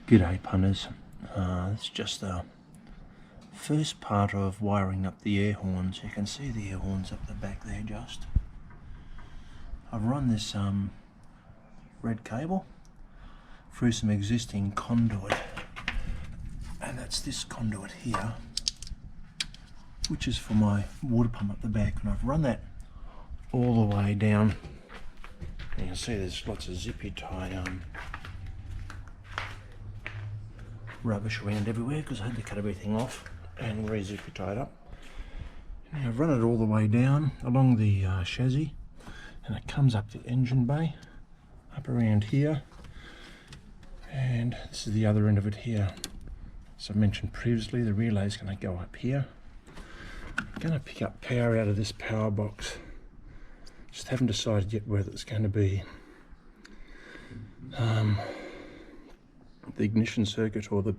G'day punters, it's just the first part of wiring up the air horns. You can see the air horns up the back there just. I've run this red cable through some existing conduit, and that's this conduit here, which is for my water pump up the back, and I've run that all the way down. You can see there's lots of zippy tie rubbish around everywhere because I had to cut everything off and re-zippy tie it up. And I've run it all the way down along the chassis, and it comes up the engine bay, up around here, and this is the other end of it here. As I mentioned previously, the relay is going to go up here. I'm going to pick up power out of this power box. Just haven't decided yet whether it's going to be the ignition circuit or the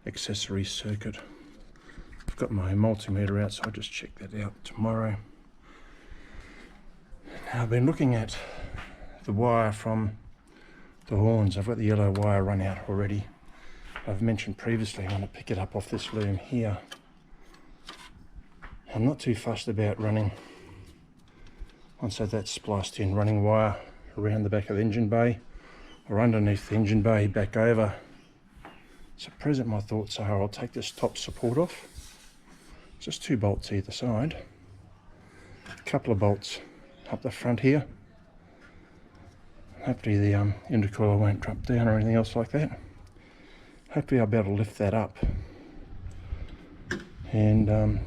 accessory circuit. I've got my multimeter out, so I'll just check that out tomorrow. Now, I've been looking at the wire from the horns. I've got the yellow wire run out already. I've mentioned previously I want to pick it up off this loom here. I'm not too fussed about running, once that's spliced in, running wire around the back of the engine bay or underneath the engine bay back over. So at present my thoughts are I'll take this top support off, just 2 bolts either side, a couple of bolts up the front here. Hopefully the intercooler won't drop down or anything else like that. Hopefully I'll be able to lift that up and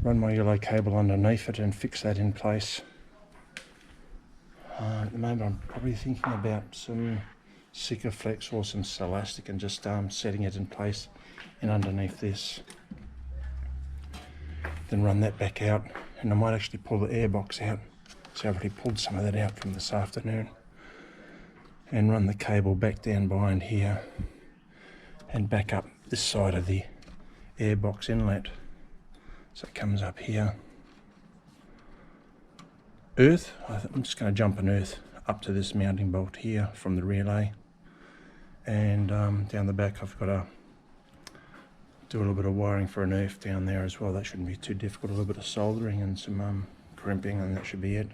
run my yellow cable underneath it and fix that in place. At the moment I'm probably thinking about some Sikaflex or some Celastic and just setting it in place and underneath this. Then run that back out, and I might actually pull the air box out. So I've already pulled some of that out from this afternoon, and run the cable back down behind here and back up this side of the air box inlet. So it comes up here. Earth, I'm just going to jump an earth up to this mounting bolt here from the relay, and down the back I've got to do a little bit of wiring for an earth down there as well. That shouldn't be too difficult, a little bit of soldering and some crimping, and that should be it.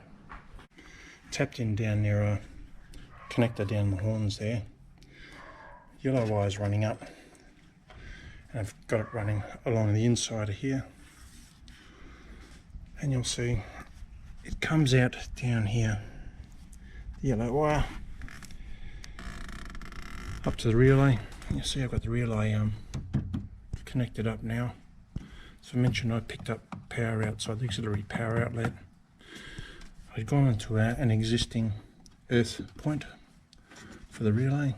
Tapped in down near a connector down the horns there. Yellow wire's running up, and I've got it running along the inside of here, and you'll see it comes out down here, the yellow wire, up to the relay. You see I've got the relay connected up now. So I mentioned I picked up power outside the auxiliary power outlet. I'd gone into an existing earth point for the relay.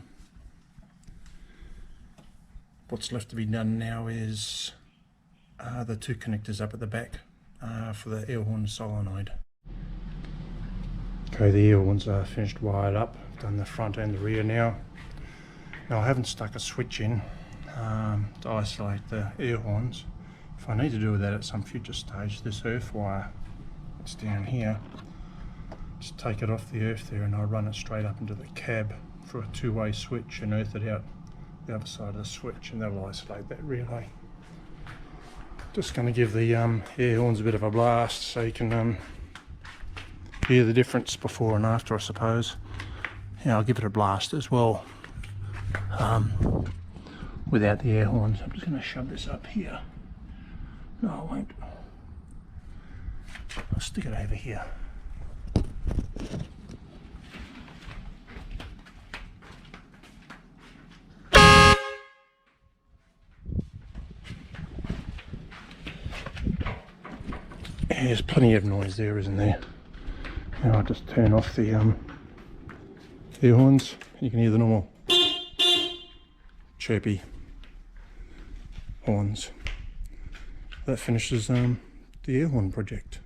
What's left to be done now is the 2 connectors up at the back for the air horn solenoid. Okay, the air horns are finished wired up. I've done the front and the rear now. Now I haven't stuck a switch in to isolate the air horns. If I need to do that at some future stage, this earth wire that's down here, just take it off the earth there and I'll run it straight up into the cab for a 2-way switch and earth it out the other side of the switch, and that will isolate that relay. Just going to give the air horns a bit of a blast so you can hear the difference before and after, I suppose. Yeah, I'll give it a blast as well without the air horns. I'm just going to shove this up here. No, I won't. I'll stick it over here. There's plenty of noise there, isn't there? Now I'll just turn off the air horns. You can hear the normal chirpy horns. That finishes the air horn project.